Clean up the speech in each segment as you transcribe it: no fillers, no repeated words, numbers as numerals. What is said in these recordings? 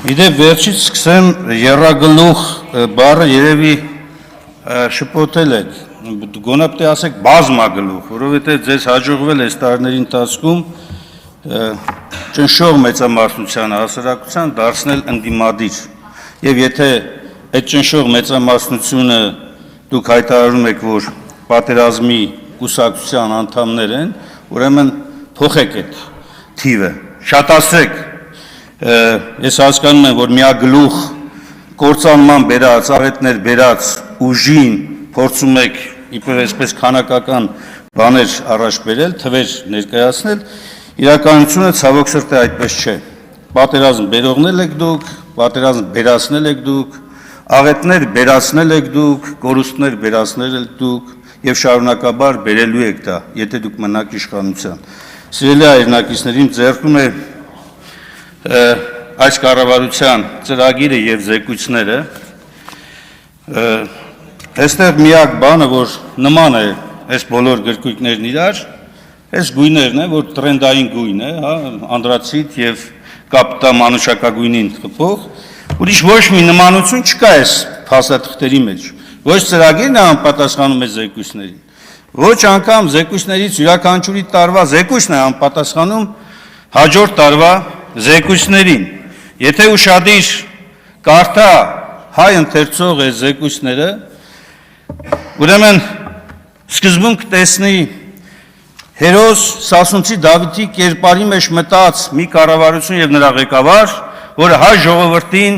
Իդեպ վերջից սկսեմ եռագլուխ բառը երևի շփոթել եք, գոնե պետք է ասեք բազմագլուխ, որովհետև ձեզ հաջողվել է այս տարիների ընթացքում ճնշող մեծամասնությանը հասարակության դարձնել ընդդիմադիր, եւ եթե այդ ճնշող մեծամասնությունը դուք հայտարարում եք, որ պատերազմի կուսակցության անդամներ են, ուրեմն փոխեք այդ թիվը, շատացրեք։ Ես հասկանում եմ, որ միագլուխ կործանման բերած, աղետներ բերած ուժին փորձում եք իբր այսպես քանակական բաներ առաջ բերել, թվեր ներկայացնել, իրականությունը ցավոք սրտի այդպես չէ։ Պատերազմ բերողնել եք դուք, պատերազմ բերացնել եք դուք, աղետներ բերացնել եք դուք, կորուստներ բերացնել եք դուք եւ շարունակաբար բերելու եք դա, եթե դուք մնաք իշխանության։ Սիրելի հայրենակիցներին, ձեռքում է այս կառավարության ծրագիրը եւ զեկույցները, այստեղ միակ բանը, որ նման է այս բոլոր գրքույկներն իրար, այս գույներն է, որ տրենդային գույն է, հա, անդրացիտ եւ կապտա մանուշակագույնին խփող, ուրիշ ոչ մի նմանություն չկա այս փաստաթղթերի մեջ։ Ոչ ծրագիրն է անպատասխանում է զեկույցներին, ոչ անգամ զեկույցներից յուրաքանչյուրի տարվա զեկույցն է անպատասխանում հաջորդ տարվա զեկույցներին։ Եթե ուշադիր կարդա հայ ընթերցող այս զեկույցները, ուրեմն սկզբում կտեսնի հերոս Սասունցի Դավիթի կերպարի մեջ մտած մի կառավարություն եւ նրա ղեկավար, որը հայ ժողովրդին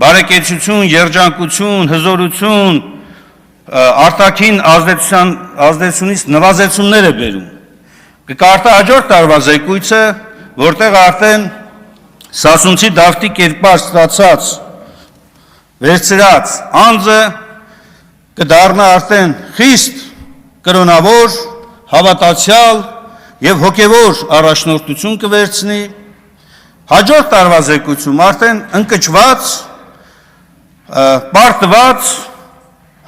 բարեկեցություն, երջանկություն, հզորություն, արտաքին ազդեցությունից նվազեցումներ է բերում։ Կկարդա հաջորդ տարվա զեկույցը, որտեղ արդեն Սասունցի Դավթի կերպար ստացած վերցրած անձը կդառնա արդեն խիստ կրոնավոր, հավատացյալ եւ հոգեվոր առաջնորդություն կվերցնի։ Հաջորդ տարվա զեկույցում արդեն ընկճված, պարտված,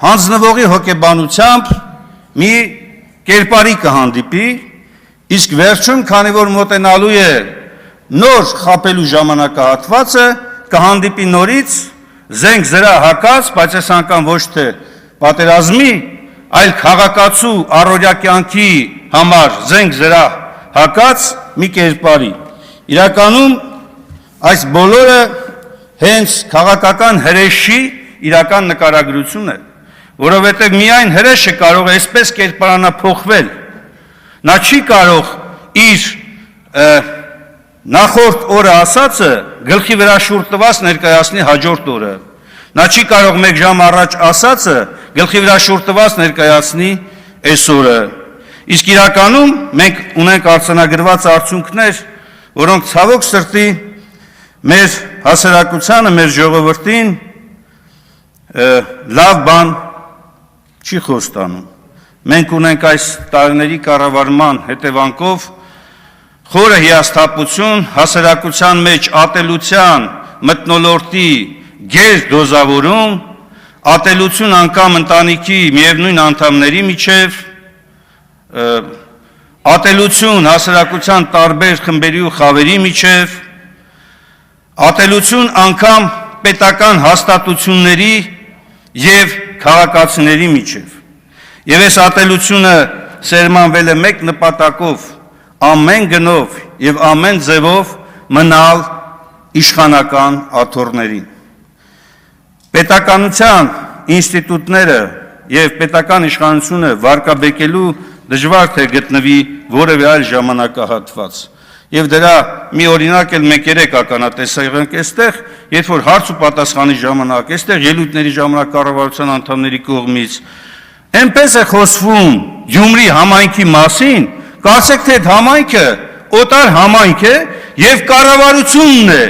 հանձնվողի հոգեբանությամբ մի կերպարի կհանդիպի, իսկ վերջում, քանի որ մոտենալու է նոր խապելու ժամանակահատվածը, կհանդիպի նորից զենք զրա հակած, բայց այս անգամ ոչ թե պատերազմի, այլ քաղաքացու առօրյա կյանքի համար զենք զրա հակած մի կերպարի։ Իրականում այս բոլորը հենց քաղաքական հրեշի իրական նկարագրություն է, որովհետև միայն հրեշը կարող է այսպես կերպարանափոխվել։ Նա չի կարող իր նախորդ օրը ասածը գլխի վրա շուռ տված ներկայացնի հաջորդ օրը։ Նա չի կարող մեկ ժամ առաջ ասածը գլխի վրա շուռ տված ներկայացնի այսօրը։ Իսկ իրականում մենք ունենք արձանագրված արդյունքներ, որոնք ցավոք սրտի մեր հասարակությանը, մեր ժողովրդին լավ բան չի խոստանում։ Մենք ունենք այս տարիների կառավարման հետևանքով խորը հիասթափություն, հասարակության մեջ ատելության մթնոլորտի գեր դոզավորում, ատելություն անգամ ընտանիքի միևնույն անդամների միջև, ատելություն հասարակության տարբեր խմբերի ու խավերի միջև, ատելություն անգամ պետական հաստատությունների եւ քաղաքացիների միջև։ Եվ այս ատելությունը սերմանվել է մեկ նպատակով, ամեն գնով եւ ամեն ձևով մնալ իշխանական աթոռներին։ Պետականության ինստիտուտները եւ պետական իշխանությունը վարկաբեկելու դժվար թե գտնվի որևէ այլ ժամանակահատված։ Եվ դրա մի օրինակ էլ մենք երեք ականատեսել ենք այստեղ, երբ որ հարց ու պատասխանի ժամանակ, այստեղ ելույթների ժամանակ կառավարության անդամների կողմից այնպես է խոսվում Գյումրի համայնքի մասին, կարծեք թե այդ համայնքը օտար համայնք է եւ կառավարությունն է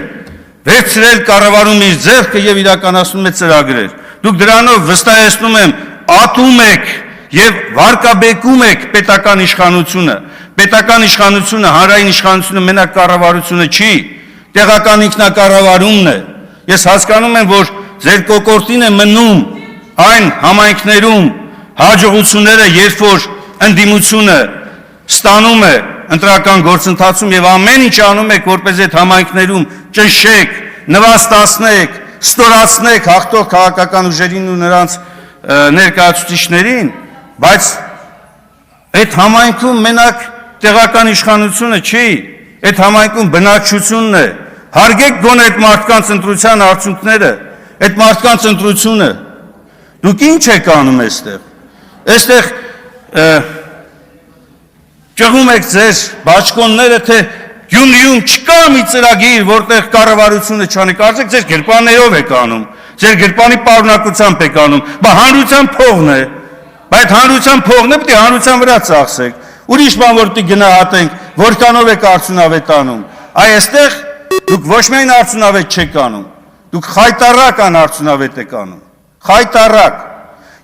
վերցրել կառավարում իր ձեռքը եւ իրականացնում է ծրագրեր։ Դուք դրանով վստահեցնում եմ ատում եք եւ վարկաբեկում եք պետական իշխանությունը։ Պետական իշխանությունը, հանրային իշխանությունը մենակ կառավարությունը չի, տեղական ինքնակառավարումն է։ Ես հասկանում եմ, որ ձեր կոկորտին է մնում այն համայնքներում հաջողությունները, երբ որ ընդդիմությունը ստանում է ընտրական գործընթացում եւ ամեն ինչ անում եք, որպես այդ համայնքներում ճնշեք նվաստացնեք, ստորացնեք հաղթող քաղաքական ուժերին ու նրանց ներկայացուցիչներին, բայց այդ համայնքում մենակ տեղական իշխանությունը չի, այդ համայնքում բնակչությունն է, հարգեք գոնե այդ մարդկանց ընտրության արդյունքները, այդ մարդկանց ընտրությունը, դուք ինչ եք անում այստեղ, այստեղ ճղում եք ձեր բաճկոնները, թե Գյումրիում չկա մի ծրագիր, որտեղ կառավարությունը չանի, կարծեք ձեր գրպաններով եք անում, ձեր գրպանի պարունակությամբ եք անում, բա հանրության փողն է, բայց հանրության փողն է, պետք է հանրության վրա ծախսեք, ուրիշ բան որ պիտի գնահատենք, որքանով եք արդյունավետանում, այստեղ դուք ոչ միայն արդյունավետ չեք անում, դուք խայտառակ անարդյունավետ եք անում, խայտառակ,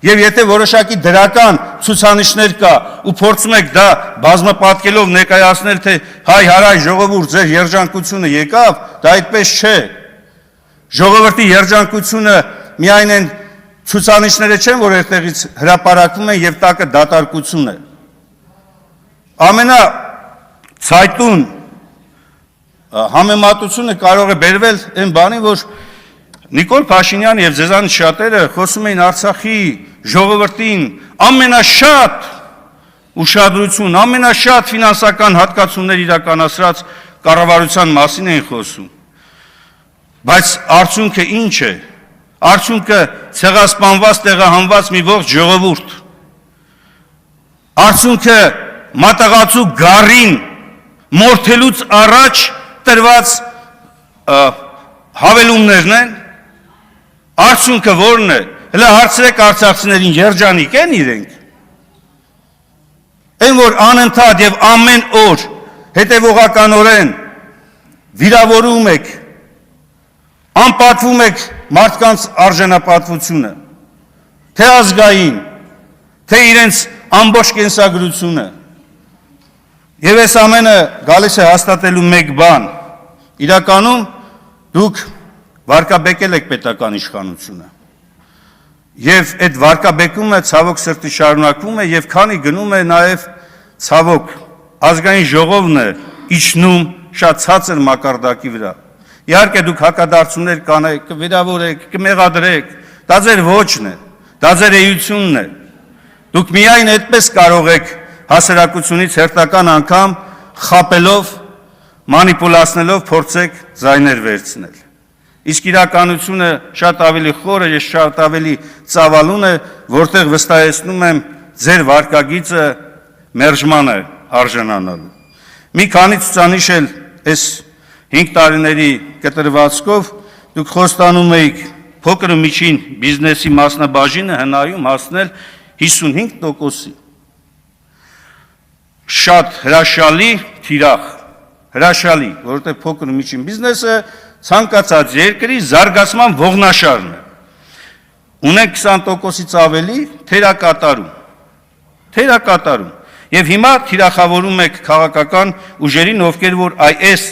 եւ եթե որոշակի դրական ցուցանիշներ կա ու փորձում եք դա բազմապատկելով ներկայացնել, թե հայ հարայ ժողովուրդ ձեր երջանկությունը եկավ, դա այդպես չէ, ժողովրդի երջանկությունը միայն այն ցուցանիշները չեն, որ այդտեղից հրապարակվում են եւ տակը դատարկություն է, ամենացայտուն համեմատությունը կարող է բերվել այն բանի, որ Նիկոլ Փաշինյանը եւ ձեզանից շատերը խոսում էին Արցախի ժողովրդին ամենաշատ ուշադրություն, ամենաշատ ֆինանսական հատկացումներ իրականացրած կառավարության մասին են խոսում, բայց արդյունքը ինչ է, արդյունքը ցեղասպանված, տեղահանված մի ողջ ժողովուրդ, արդյունքը մատաղացու գարին մորթելուց առաջ տրված հավելումներն են, արդյունքը որն է, հլը հարցրեք արցախցիներին երջանիկ են իրենք, են որ անընդհատ եւ ամեն օր հետևողականորեն վիրավորում եք, անպատվում եք մարդկանց արժանապատվությունը, թե ազգային, թե իրենց ամբողջ կենսագրությունը, եւ այս ամենը գալիս է հաստատելու մեկ բան, իրականում դուք վարկաբեկել եք պետական իշխանությունը եւ այդ վարկաբեկումը ցավոք սրտի շարունակվում է եւ քանի գնում է նաեւ ցավոք ազգային ժողովն է իջնում շատ ցածր մակարդակի վրա, իհարկե դուք հակադարձություններ կանեք, կվիրավորեք, կմեղադրեք, դա ձեր ոճն է, դա ձեր էությունն է, դուք միայն այդպես կարող եք հասարակությունից հերթական անգամ խապելով, մանիպուլացնելով փորձեք ձայներ վերցնել, իսկ իրականությունը շատ ավելի խորը եւ շատ ավելի ծավալուն է, որտեղ վստահեցնում եմ ձեր վարկագիծը մերժման է արժանանալու։ Մի քանի ցուցանիշ էլ այս 5 տարիների կտրվածքով դուք խոստանում եք փոքր ու միջին բիզնեսի մասնաբաժինը հնարում հասնել 55%-ի։ Շատ հրաշալի թիրախ, հրաշալի, որովհետև փոքր ու միջին բիզնեսը ցանկացած երկրի զարգացման ողնաշարն է։ Ունենք 20%-ից ավելի թերակատարում։ Եվ հիմա թիրախավորում եք քաղաքական ուժերին, ովքեր որ այս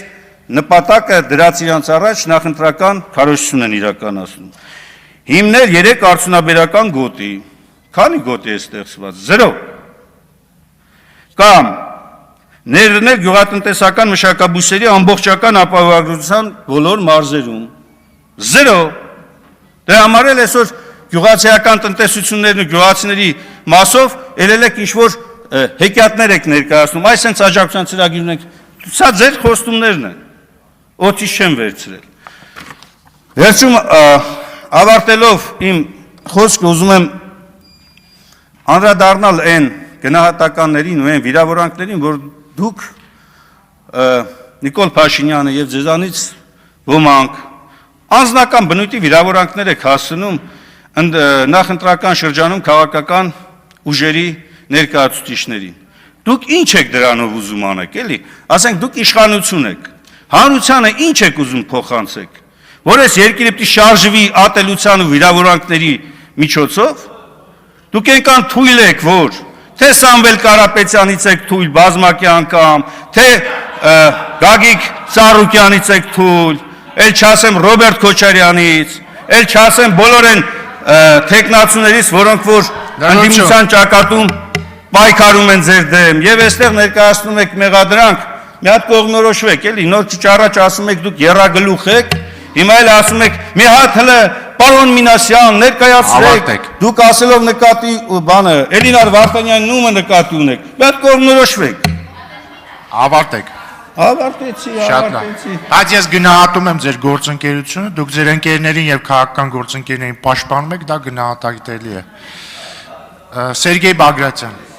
նպատակը դրած իրանց առաջ նախընտրական քարոզություն են իրականացնում։ Հիմնել 3 արդյունաբերական գոտի, քանի գոտի է ստեղծված, 0, կամ ներդնել գյուղատնտեսական մշակաբույսերի ամբողջական ապահովագրության բոլոր մարզերում, 0, դե համար էլ այսօր գյուղացիական տնտեսություններն ու գյուղացիների մասով ելել եք ինչ-որ հեքիաթներ եք ներկայացնում, այս հենց աջակցության ծրագիր ունենք, սա ձեր խոստումներն են, օդից չեմ վերցրել։ Վերջում ավարտելով իմ խոսքը ուզում եմ անդրադառնալ այն գնահատականներին ու այն վիրավորանքներին, որ դուք Նիկոլ Փաշինյանը եւ ձեզանից ոմանք անձնական բնույթի վիրավորանքներ եք հասցնում նախընտրական շրջանում քաղաքական ուժերի ներկայացուցիչներին։ Դուք ինչ եք դրանով ուզում անեք, էլի։ Ասենք դուք իշխանություն եք։ Հանրությանը ինչ եք ուզում փոխանցեք, որ այս երկիրը պիտի շարժվի ատելության ու վիրավորանքների միջոցով։ Դուք այնքան թույլ եք, որ թե Սամվել Կարապետյանից եք թույլ բազմակի անգամ, թե Գագիկ Ծառուկյանից եք թույլ, էլ չասեմ Ռոբերտ Քոչարյանից, էլ չասեմ բոլոր այն տեխնացուներից, որոնք որ ընդդիմության ճակատում պայքարում են ձեր դեմ, եւ այստեղ ներկայացնում եք մեղադրանք, մի հատ կողմնորոշվեք, էլի, նոր քիչ առաջ ասում եք դուք եռագլուխ եք, Հիմա էլ ասում եք, մի հատ հələ պարոն Մինասյան ներկայացրեք, դուք ասելով նկատի բանը, Էլինար Վարդանյանի նումը նկատի ունեք, բայց կողմնորոշվեք։ Ավարտեք։ Ավարտեցի։ Բայց ես գնահատում եմ ձեր գործընկերությունը, դուք ձեր ընկերներին եւ քաղաքական գործընկերներին պաշտպանում եք, դա գնահատելի է։ Սերգեյ Բագրատյան։